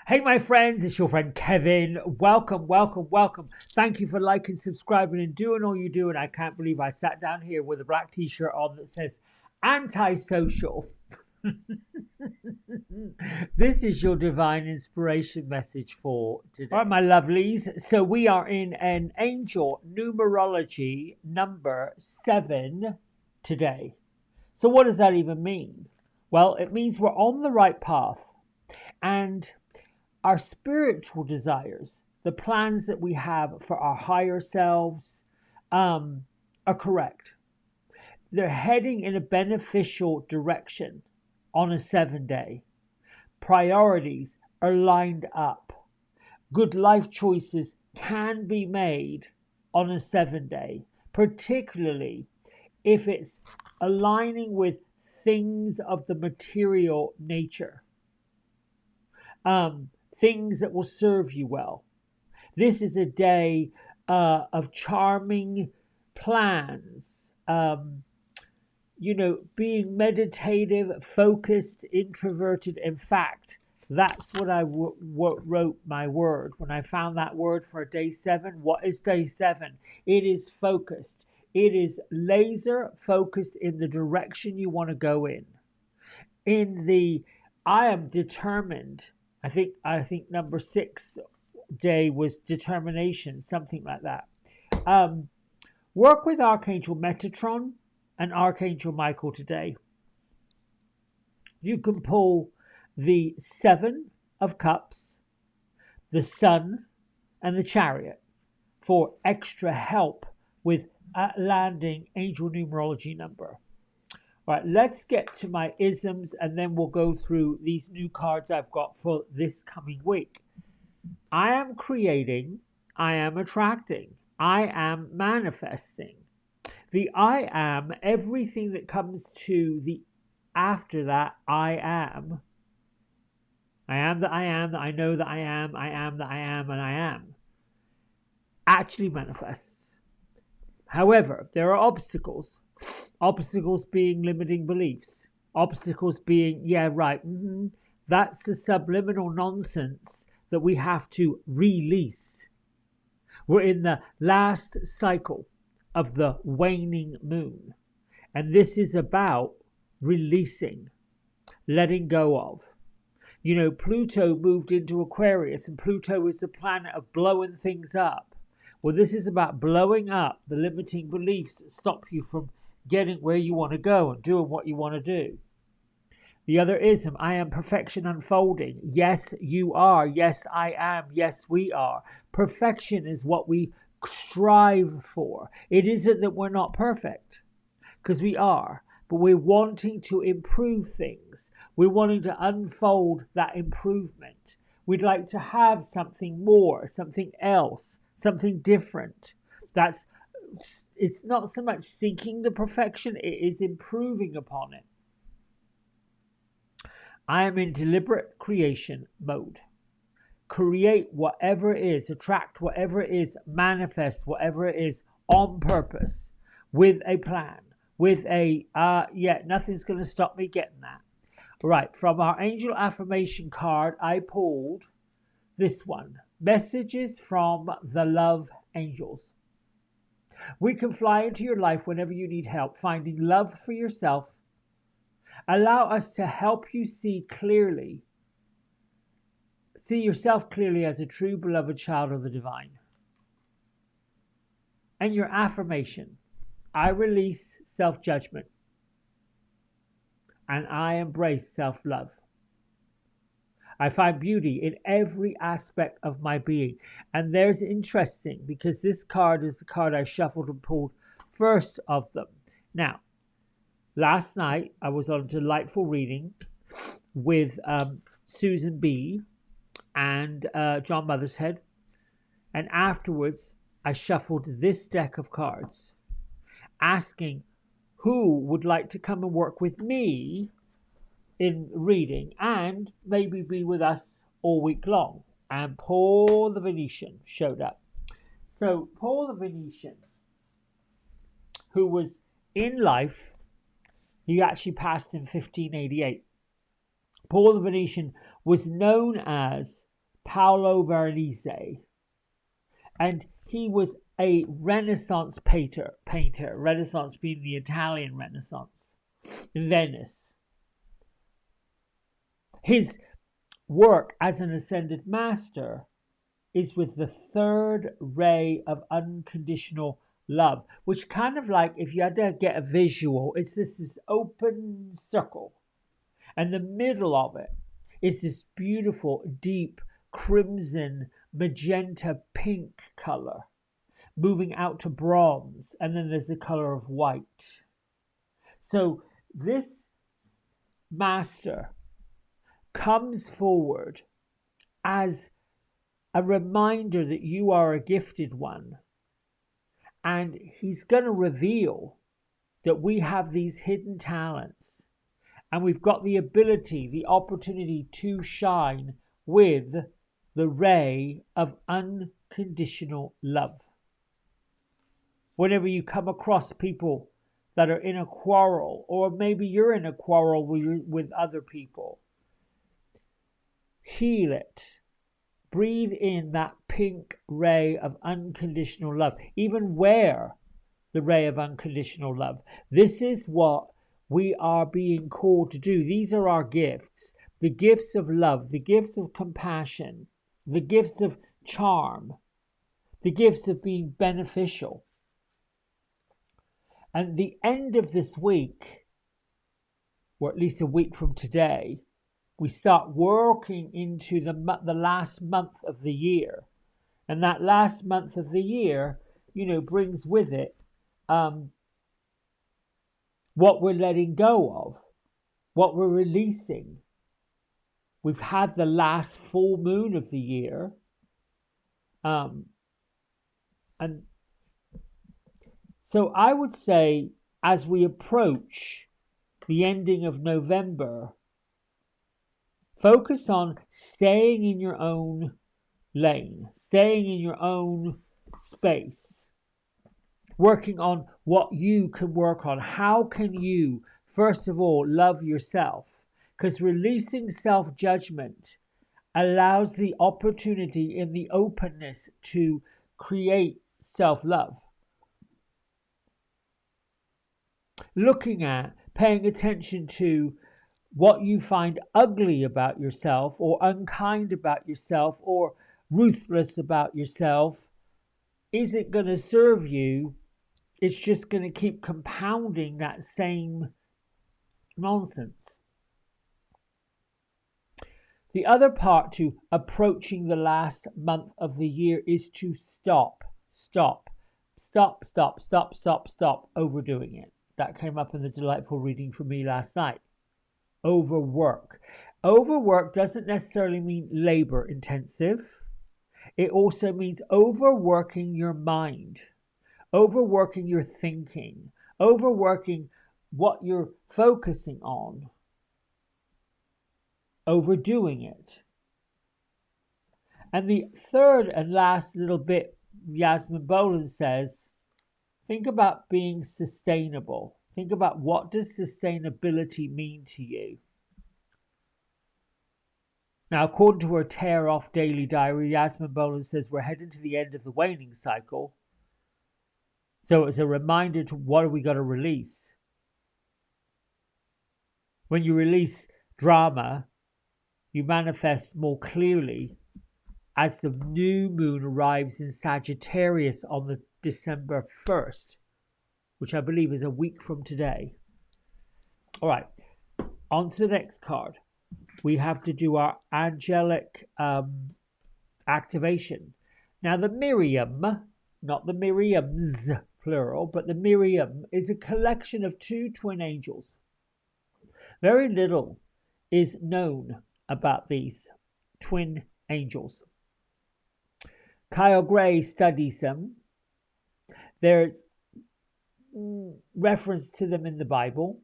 Hey, my friends, it's your friend Kevin. Welcome, welcome, welcome. Thank you for liking, subscribing, and doing all you do. And I can't believe I sat down here with a black t shirt on that says antisocial. This is your divine inspiration message for today. All right, my lovelies. So we are in an angel numerology number 7 today. So, what does that even mean? Well, it means we're on the right path. And our spiritual desires, the plans that we have for our higher selves, are correct. They're heading in a beneficial direction on a 7-day. Priorities are lined up. Good life choices can be made on a 7-day, particularly if it's aligning with things of the material nature. Things that will serve you well. This is a day of charming plans, being meditative, focused, introverted. In fact, that's what I wrote my word. When I found that word for day 7, what is day 7? It is focused. It is laser focused in the direction you want to go in. I am determined. I think number 6 day was determination, something like that. Work with Archangel Metatron and Archangel Michael today. You can pull the 7 of Cups, the Sun, and the Chariot for extra help with landing angel numerology number. All right, let's get to my isms and then we'll go through these new cards I've got for this coming week. I am creating, I am attracting, I am manifesting. The I am, everything that comes to the after that, I am. I am that I am, that I know that I am that I am, and I am. Actually manifests. However, there are obstacles. Obstacles being limiting beliefs. Obstacles being, yeah, right, that's the subliminal nonsense that we have to release. We're in the last cycle of the waning moon. And this is about releasing, letting go of. Pluto moved into Aquarius, and Pluto is the planet of blowing things up. Well, this is about blowing up the limiting beliefs that stop you from getting where you want to go and doing what you want to do. The other ism, I am perfection unfolding. Yes, you are. Yes, I am. Yes, we are. Perfection is what we strive for. It isn't that we're not perfect, because we are, but we're wanting to improve things. We're wanting to unfold that improvement. We'd like to have something more, something else, something different. It's not so much seeking the perfection, it is improving upon it. I am in deliberate creation mode. Create whatever it is, attract whatever it is, manifest whatever it is on purpose, with a plan, with nothing's going to stop me getting that. Right, from our angel affirmation card, I pulled this one. Messages from the love angels. We can fly into your life whenever you need help, finding love for yourself. Allow us to help you see yourself clearly as a true beloved child of the divine. And your affirmation, I release self-judgment and I embrace self-love. I find beauty in every aspect of my being. And there's interesting, because this card is the card I shuffled and pulled first of them. Now, last night I was on a delightful reading with Susan B. and John Mothershead. And afterwards, I shuffled this deck of cards, asking who would like to come and work with me in reading and maybe be with us all week long. And Paul the Venetian showed up. So Paul the Venetian, who was in life, he actually passed in 1588. Paul the Venetian was known as Paolo Veronese, and he was a Renaissance painter, Renaissance being the Italian Renaissance, in Venice. His work as an ascended master is with the third ray of unconditional love, which kind of like, if you had to get a visual, it's this open circle, and the middle of it is this beautiful, deep crimson, magenta, pink color, moving out to bronze, and then there's the color of white. So this master comes forward as a reminder that you are a gifted one, and he's going to reveal that we have these hidden talents, and we've got the ability, the opportunity to shine with the ray of unconditional love. Whenever you come across people that are in a quarrel, or maybe you're in a quarrel with other people, heal it. Breathe in that pink ray of unconditional love. Even wear the ray of unconditional love. This is what we are being called to do. These are our gifts. The gifts of love, the gifts of compassion, the gifts of charm, the gifts of being beneficial. And the end of this week, or at least a week from today, we start working into the last month of the year. And that last month of the year, brings with it what we're letting go of, what we're releasing. We've had the last full moon of the year. And so I would say, as we approach the ending of November, focus on staying in your own lane, staying in your own space, working on what you can work on. How can you, first of all, love yourself? Because releasing self-judgment allows the opportunity in the openness to create self-love. Looking at, paying attention to what you find ugly about yourself, or unkind about yourself, or ruthless about yourself, isn't going to serve you. It's just going to keep compounding that same nonsense. The other part to approaching the last month of the year is to stop overdoing it. That came up in the delightful reading for me last night. Overwork. Overwork doesn't necessarily mean labor intensive. It also means overworking your mind, overworking your thinking, overworking what you're focusing on, overdoing it. And the third and last little bit, Yasmin Boland says, think about being sustainable. Think about, what does sustainability mean to you? Now, according to her Tear Off Daily Diary, Yasmin Boland says we're heading to the end of the waning cycle. So it's a reminder to what are we going to release. When you release drama, you manifest more clearly as the new moon arrives in Sagittarius on the December 1st, which I believe is a week from today. All right, on to the next card. We have to do our angelic activation. Now, the Miriam, not the Miriams, plural, but the Miriam is a collection of two twin angels. Very little is known about these twin angels. Kyle Gray studies them. There's reference to them in the Bible.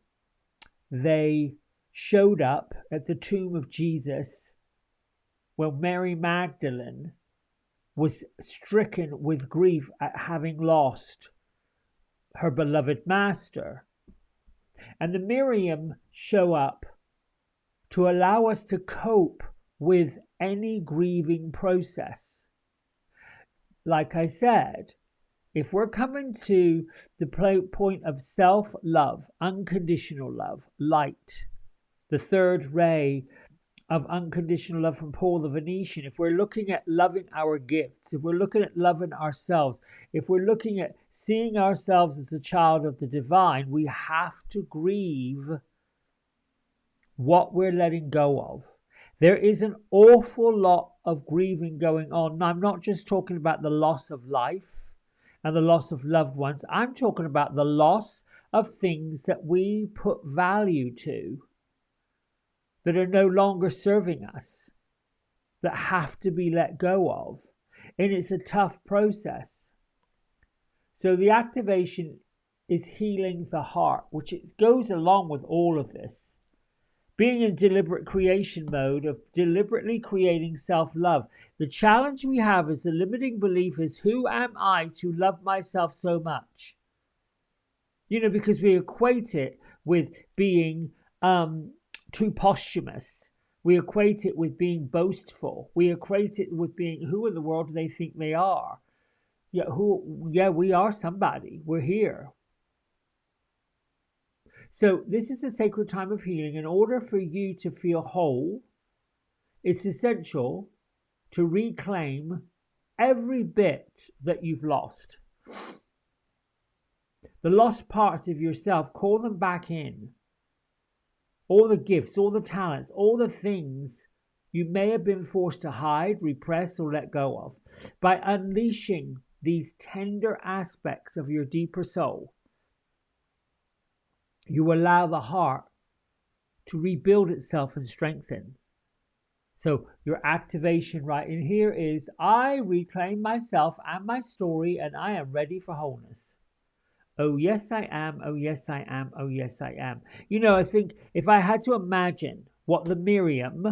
They showed up at the tomb of Jesus when Mary Magdalene was stricken with grief at having lost her beloved master. And the Miriam show up to allow us to cope with any grieving process. Like I said, if we're coming to the point of self-love, unconditional love, light, the third ray of unconditional love from Paul the Venetian, if we're looking at loving our gifts, if we're looking at loving ourselves, if we're looking at seeing ourselves as a child of the divine, we have to grieve what we're letting go of. There is an awful lot of grieving going on. Now, I'm not just talking about the loss of life and the loss of loved ones. I'm talking about the loss of things that we put value to that are no longer serving us, that have to be let go of. And it's a tough process. So the activation is healing the heart, which it goes along with all of this. Being in deliberate creation mode of deliberately creating self-love. The challenge we have is the limiting belief is, who am I to love myself so much? Because we equate it with being too posthumous. We equate it with being boastful. We equate it with being, who in the world do they think they are? Yeah, we are somebody. We're here. So this is a sacred time of healing. In order for you to feel whole, it's essential to reclaim every bit that you've lost. The lost parts of yourself, call them back in. All the gifts, all the talents, all the things you may have been forced to hide, repress, or let go of. By unleashing these tender aspects of your deeper soul, you allow the heart to rebuild itself and strengthen. So your activation right in here is, I reclaim myself and my story, and I am ready for wholeness. Oh, yes, I am. Oh, yes, I am. Oh, yes, I am. I think if I had to imagine what the Miriam,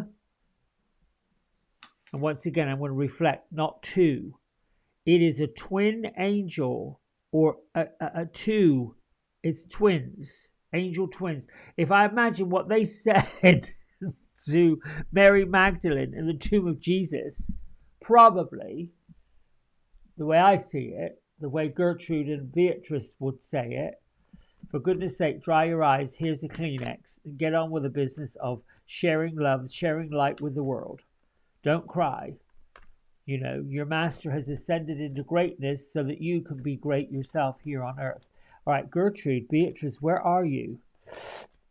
and once again, I'm going to reflect, not two, it is a twin angel, or a two, it's twins. Angel twins. If I imagine what they said to Mary Magdalene in the tomb of Jesus, probably, the way I see it, the way Gertrude and Beatrice would say it, for goodness sake, dry your eyes, here's a Kleenex, and get on with the business of sharing love, sharing light with the world. Don't cry. Your master has ascended into greatness so that you can be great yourself here on earth. All right, Gertrude, Beatrice, where are you?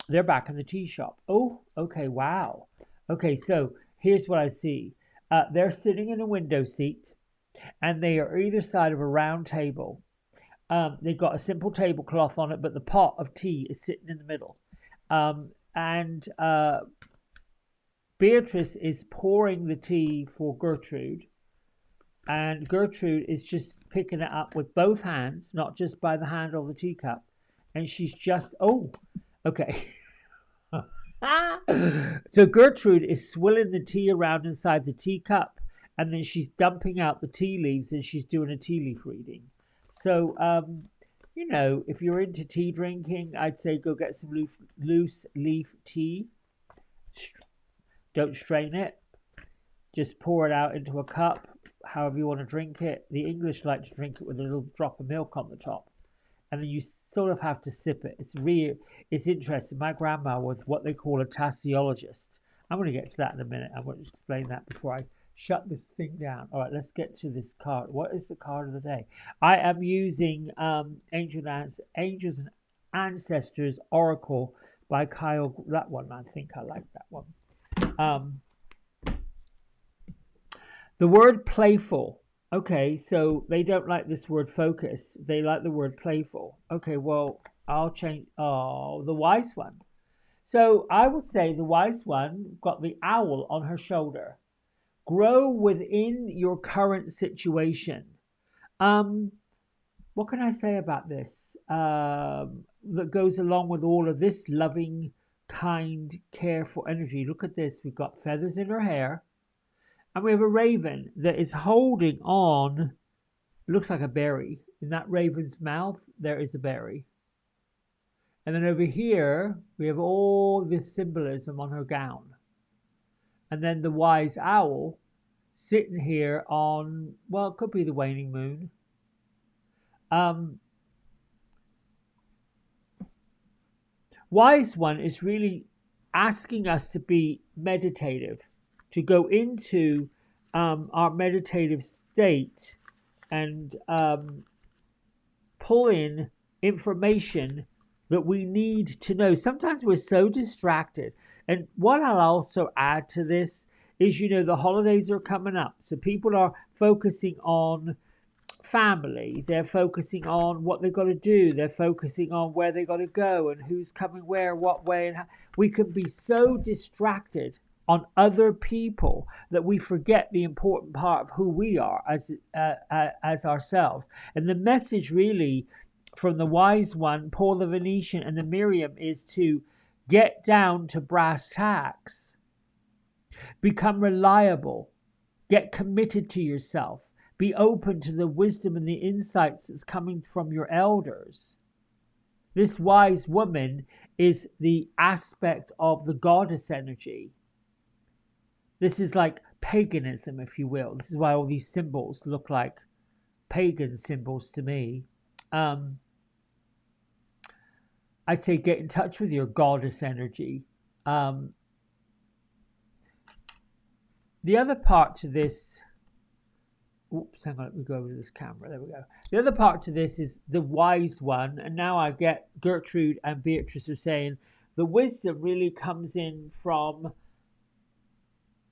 They're back in the tea shop. Oh, okay, wow. Okay, so here's what I see. They're sitting in a window seat, and they are either side of a round table. They've got a simple tablecloth on it, but the pot of tea is sitting in the middle. And Beatrice is pouring the tea for Gertrude. And Gertrude is just picking it up with both hands, not just by the handle of the teacup. And she's just, oh, okay. So Gertrude is swilling the tea around inside the teacup, and then she's dumping out the tea leaves, and she's doing a tea leaf reading. So, if you're into tea drinking, I'd say go get some loose leaf tea. Don't strain it. Just pour it out into a cup, however you want to drink it. The English like to drink it with a little drop of milk on the top. And then you sort of have to sip it. It's interesting. My grandma was what they call a tassiologist. I'm going to get to that in a minute. I'm going to explain that before I shut this thing down. All right, let's get to this card. What is the card of the day? I am using Angels and Ancestors Oracle by Kyle. That one, I think I like that one. The word playful. Okay, so they don't like this word focus. They like the word playful. Okay, well, I'll change. Oh, the wise one. So I would say the wise one got the owl on her shoulder. Grow within your current situation. What can I say about this that goes along with all of this loving, kind, careful energy? Look at this. We've got feathers in her hair. And we have a raven that is holding on, looks like a berry. In that raven's mouth, there is a berry. And then over here, we have all this symbolism on her gown. And then the wise owl sitting here on, well, it could be the waning moon. Um, Wise one is really asking us to be meditative, to go into our meditative state and pull in information that we need to know. Sometimes we're so distracted. And what I'll also add to this is, the holidays are coming up. So people are focusing on family. They're focusing on what they've got to do. They're focusing on where they got to go and who's coming where, what way. And how. We can be so distracted on other people that we forget the important part of who we are as ourselves. And the message really from the wise one, Paul the Venetian, and the Miriam is to get down to brass tacks, become reliable, get committed to yourself, be open to the wisdom and the insights that's coming from your elders. This wise woman is the aspect of the goddess energy. This is like paganism, if you will. This is why all these symbols look like pagan symbols to me. I'd say get in touch with your goddess energy. The other part to this, oops, hang on, let me go over to this camera. There we go. The other part to this is the wise one. And now I get Gertrude and Beatrice are saying the wisdom really comes in from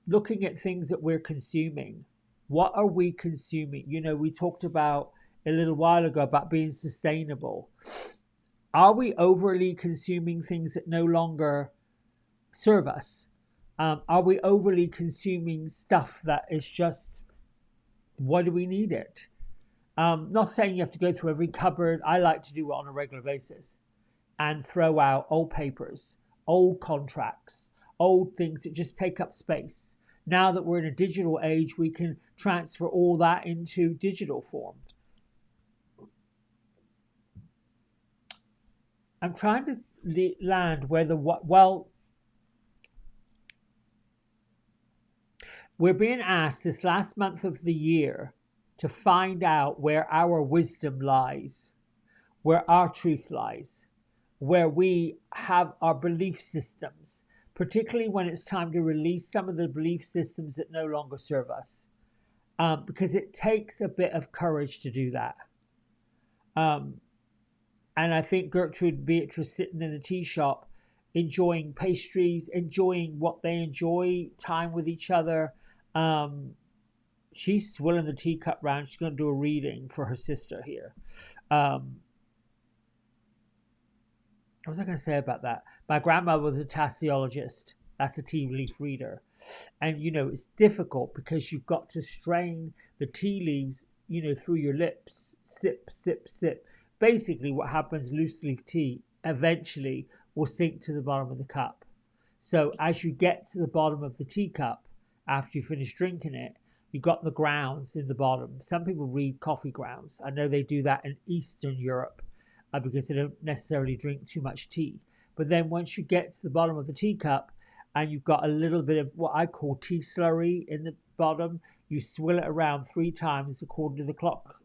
looking at things that we're consuming. What are we consuming? We talked about a little while ago about being sustainable. Are we overly consuming things that no longer serve us? Are we overly consuming stuff that is just, what do we need it? Not saying you have to go through every cupboard. I like to do it on a regular basis and throw out old papers, old contracts, old things that just take up space. Now that we're in a digital age, we can transfer all that into digital form. I'm trying to land where we're being asked this last month of the year to find out where our wisdom lies, where our truth lies, where we have our belief systems, particularly when it's time to release some of the belief systems that no longer serve us, because it takes a bit of courage to do that. And I think Gertrude and Beatrice sitting in a tea shop, enjoying pastries, enjoying what they enjoy, time with each other. She's swilling the teacup round. She's going to do a reading for her sister here. What was I going to say about that? My grandmother was a tassiologist. That's a tea leaf reader. And, it's difficult because you've got to strain the tea leaves, through your lips. Sip, sip, sip. Basically, what happens, loose leaf tea eventually will sink to the bottom of the cup. So as you get to the bottom of the teacup, after you finish drinking it, you've got the grounds in the bottom. Some people read coffee grounds. I know they do that in Eastern Europe because they don't necessarily drink too much tea. But then once you get to the bottom of the teacup and you've got a little bit of what I call tea slurry in the bottom, you swill it around 3 times according to the clock.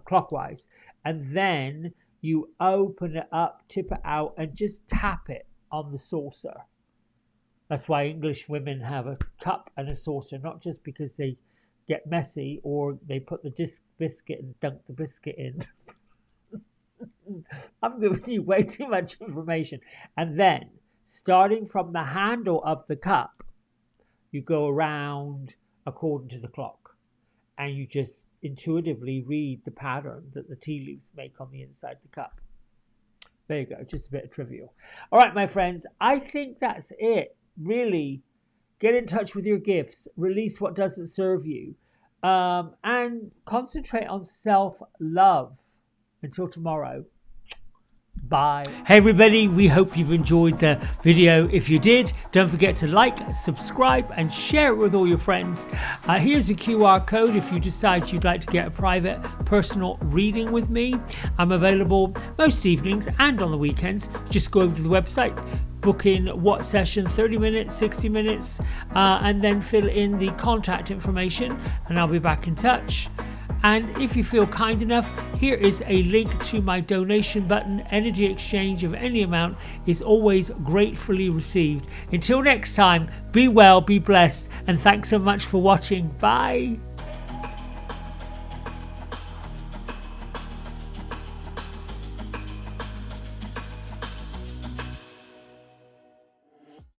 Clockwise, and then you open it up, tip it out, and just tap it on the saucer. That's why English women have a cup and a saucer, not just because they get messy or they put the biscuit and dunk the biscuit in. I'm giving you way too much information. And then, starting from the handle of the cup, you go around according to the clock. And you just intuitively read the pattern that the tea leaves make on the inside the cup. There you go, just a bit of trivial. All right, my friends, I think that's it. Really, get in touch with your gifts, release what doesn't serve you, and concentrate on self-love. Until tomorrow. Bye. Hey everybody, we hope you've enjoyed the video. If you did, don't forget to like, subscribe and share it with all your friends. Here's a QR code if you decide you'd like to get a private personal reading with me. I'm available most evenings and on the weekends. Just go over to the website, book in what session, 30 minutes, 60 minutes, and then fill in the contact information and I'll be back in touch. And if you feel kind enough, here is a link to my donation button. Energy exchange of any amount is always gratefully received. Until next time, be well, be blessed, and thanks so much for watching. Bye.